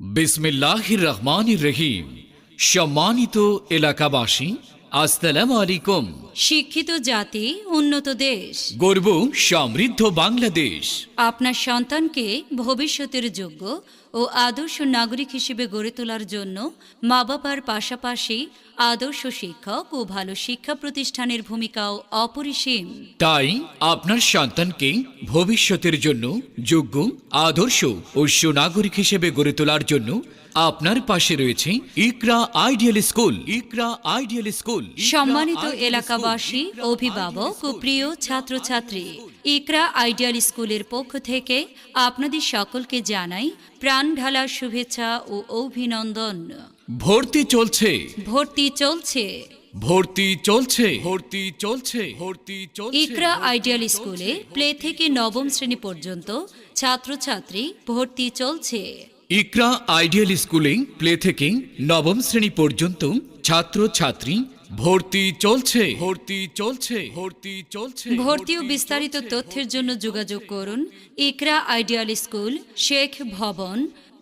বিসমিল্লাহির রহমানির রহিম। সম্মানিত এলাকাবাসী, আসসালামু আলাইকুম। শিক্ষিত জাতি, উন্নত দেশ। গর্ব সমৃদ্ধ বাংলাদেশ। আপনার সন্তানকে ভবিষ্যতের যোগ্য ও আদর্শ নাগরিক হিসেবে গড়ে তোলার জন্য মা বাবার পাশাপাশি আদর্শ শিক্ষক ও ভালো শিক্ষা প্রতিষ্ঠানের ভূমিকাও অপরিসীম। তাই আপনার সন্তানকে ভবিষ্যতের জন্য যোগ্য, আদর্শ ও সুনাগরিক হিসেবে গড়ে তোলার জন্য আপনার পাশে রয়েছে ইকরা আইডিয়াল স্কুল। ইকরা আইডিয়াল স্কুল। সম্মানিত এলাকাবাসী, অভিভাবক ও প্রিয় ছাত্রছাত্রী, ইকরা আইডিয়াল স্কুলের পক্ষ থেকে আপনাদের সকলকে জানাই প্রাণ ঢালা শুভেচ্ছা ও অভিনন্দন। ভর্তি চলছে, ভর্তি চলছে। ভর্তি চলছে, ভর্তি চলছে, ভর্তি চলছে। ইকরা আইডিয়াল স্কুলে প্লে থেকে নবম শ্রেণী পর্যন্ত ছাত্রছাত্রী ভর্তি চলছে। ইকরা আইডিয়াল স্কুলে প্লে থেকে নবম শ্রেণী পর্যন্ত ছাত্রছাত্রী ভর্তি চলছে, ভর্তি চলছে, ভর্তি চলছে। ভর্তি ও বিস্তারিত তথ্যের জন্য যোগাযোগ করুন ইকরা আইডিয়াল স্কুল, শেখ ভবন,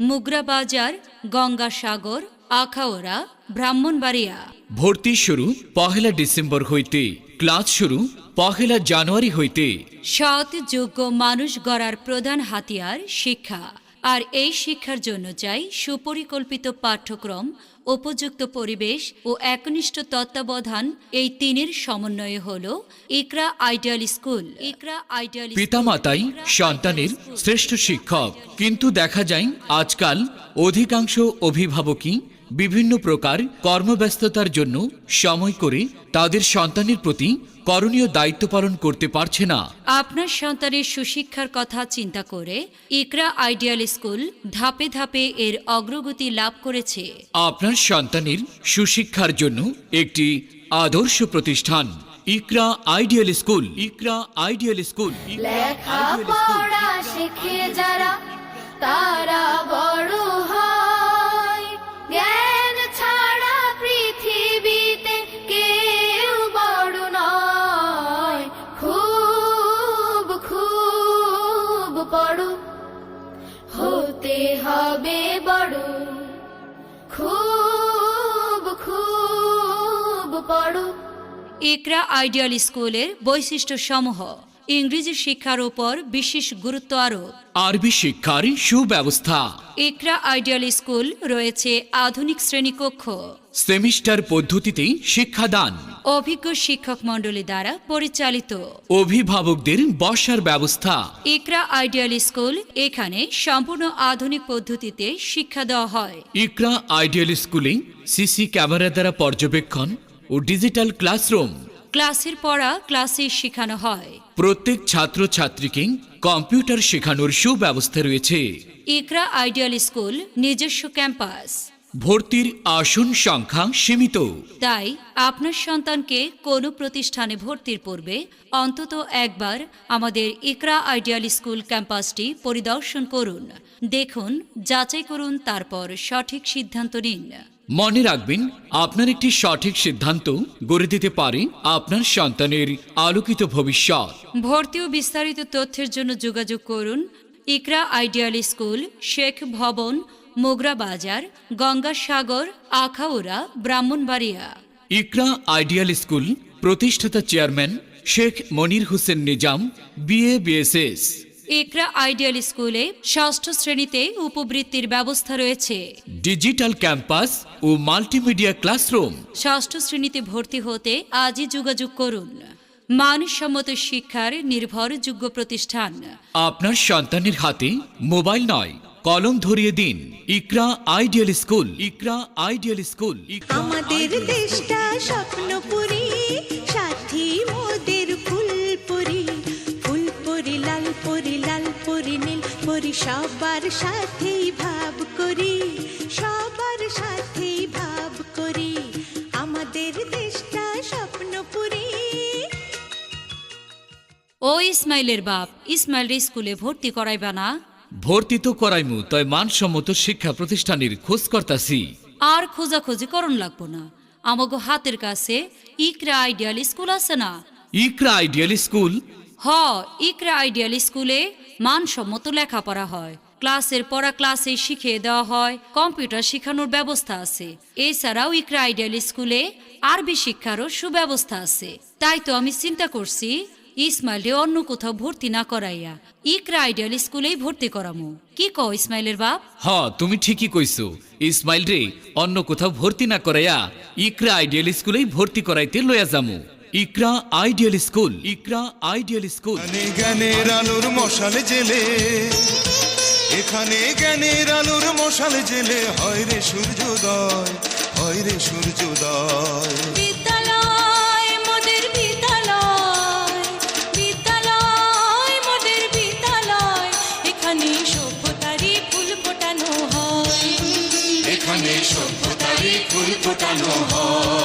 মুগরাবাজার, গঙ্গাসাগর, আখাউড়া, ব্রাহ্মণবাড়িয়া। ভর্তি শুরু 1 ডিসেম্বর হইতে, ক্লাস শুরু 1 জানুয়ারি হইতে। সৎ যোগ্য মানুষ গড়ার প্রধান হাতিয়ার শিক্ষা, আর এই শিক্ষার জন্য চাই সুপরিকল্পিত পাঠ্যক্রম, উপযুক্ত পরিবেশ ও একনিষ্ঠ তত্ত্বাবধান। এই তিনের সমন্বয়ে হল ইকরা আইডিয়াল স্কুল। ইকরা আইডিয়াল পিতামাতাই সন্তানের শ্রেষ্ঠ শিক্ষক, কিন্তু দেখা যায় আজকাল অধিকাংশ অভিভাবকই বিভিন্ন প্রকার কর্মব্যস্ততার জন্য সময় করে তাদের সন্তানের প্রতি করণীয় দায়িত্ব পালন করতে পারছে না। আপনার সন্তানের সুশিক্ষার কথা চিন্তা করে ইকরা আইডিয়াল স্কুল ধাপে ধাপে এর অগ্রগতি লাভ করেছে। আপনার সন্তানের সুশিক্ষার জন্য একটি আদর্শ প্রতিষ্ঠান ইকরা আইডিয়াল স্কুল। ইকরা আইডিয়াল স্কুল। লেখাপড়া শিখে যারা তারা বড় হয়, জ্ঞান ছাড়া পৃথিবীতে কেউ বড় নয়। খুব খুব পড়ো, হতে হবে বড়। খুব খুব পড়ো। ইকরা আইডিয়াল স্কুলের বৈশিষ্ট্য সমূহ: ইংরেজি শিক্ষার উপর বিশেষ গুরুত্ব আরোপ, আরবি শিক্ষার সুব্যবস্থা। ইকরা আইডিয়াল স্কুল রয়েছে আধুনিক শ্রেণীকক্ষ, সেমিস্টার পদ্ধতিতে শিক্ষাদান, অভিজ্ঞ শিক্ষক মণ্ডলী দ্বারা পরিচালিত, অভিভাবকদের বসার ব্যবস্থা। ইকরা আইডিয়াল স্কুল এখানে সম্পূর্ণ আধুনিক পদ্ধতিতে শিক্ষা দেওয়া হয়। ইকরা আইডিয়াল স্কুলে সিসি ক্যামেরা দ্বারা পর্যবেক্ষণ ও ডিজিটাল ক্লাসরুম। ক্লাসের পড়া ক্লাসে শেখানো হয়। প্রত্যেক ছাত্রছাত্রীকে কম্পিউটার শেখানোর সুব্যবস্থা রয়েছে। ইকরা আইডিয়াল স্কুল নিজস্ব ক্যাম্পাস, ভর্তির আসন সংখ্যা সীমিত। তাই আপনার সন্তানকে কোনো প্রতিষ্ঠানে ভর্তির পূর্বে অন্তত একবার আমাদের ইকরা আইডিয়াল স্কুল ক্যাম্পাসটি পরিদর্শন করুন, দেখুন, যাচাই করুন, তারপর সঠিক সিদ্ধান্ত নিন। মনে রাখবেন, আপনার একটি সঠিক সিদ্ধান্ত গড়ে দিতে পারে আপনার সন্তানের আলোকিত ভবিষ্যৎ। ভর্তি ও বিস্তারিত তথ্যের জন্য যোগাযোগ করুন ইকরা আইডিয়াল স্কুল, শেখ ভবন, মোগরাবাজার, গঙ্গাসাগর, আখাউড়া, ব্রাহ্মণবাড়িয়া। ইকরা আইডিয়াল স্কুল প্রতিষ্ঠাতা chairman Sheikh Monir Hossain Nizam, BA BSS. ইকরা আইডিয়াল স্কুলে ষষ্ঠ শ্রেণীতে উপবৃত্তির ব্যবস্থা রয়েছে। ডিজিটাল ক্যাম্পাস ও মাল্টিমিডিয়া ক্লাসরুম। ষষ্ঠ শ্রেণীতে ভর্তি হতে আজই যোগাযোগ করুন। মানসম্মত শিক্ষার নির্ভরযোগ্য প্রতিষ্ঠান। আপনার সন্তানের হাতে মোবাইল নয়, কলম ধরিয়ে দিন। ইকরা আইডিয়াল স্কুল। ইকরা আইডিয়াল স্কুল। আমাদের দেশটা স্বপ্নপুরী, সাথী মোদের ফুলপুরি। ফুলপুরি লাল পরি, লাল পরি নীল পরি, সবার সাথেই ভাব করি, সবার সাথেই ভাব করি। আমাদের দেশটা স্বপ্নপুরী। ও ইসমাইলের বাপ, ইসমাইল স্কুলে ভর্তি করাইবা না? ভর্তি তো করাইমু, তয় মানসম্মত শিক্ষা প্রতিষ্ঠানের খোঁজ করতাছি। আর খোঁজাখুঁজি করণ লাগবো না, আমাগো হাতের কাছে ইকরা আইডিয়াল স্কুল আছে না? ইকরা আইডিয়াল স্কুল। ইকরা আইডিয়াল স্কুলে মানসম্মত লেখাপড়া হয়, ক্লাসের পড়া ক্লাসে শিখিয়ে দেওয়া হয়, কম্পিউটার শেখানোর ব্যবস্থা আছে। এছাড়াও ইকরা আইডিয়াল স্কুলে আরবি শিক্ষারও সুব্যবস্থা আছে। তাই তো আমি চিন্তা করছি ইসমাইলরে অন্য কোথাও ভর্তি না করাইয়া ইকরা আইডিয়াল স্কুলেই ভর্তি করামু। কি কও ইসমাইলের বাপ? তুমি ঠিকই কইছো। ইসমাইল রে অন্য কোথাও ভর্তি না করাইয়া ইকরা আইডিয়াল স্কুলেই ভর্তি করাইতে লইয়া যামু। ইকরা আইডিয়াল স্কুল, ইকরা আইডিয়াল স্কুল। জ্ঞানের আলোর মশাল জেলে, এখানে জ্ঞানের আলোর মশাল জেলে হয় রে সূর্যোদয়, হয় রে সূর্যোদয়। বিদ্যালয় মোদের বিদ্যালয়, বিদ্যালয় মোদের বিদ্যালয়, এখানে সভ্যতারই ফুল ফোটানো হয়, এখানে সভ্যতারই ফুল ফোটানো হয়।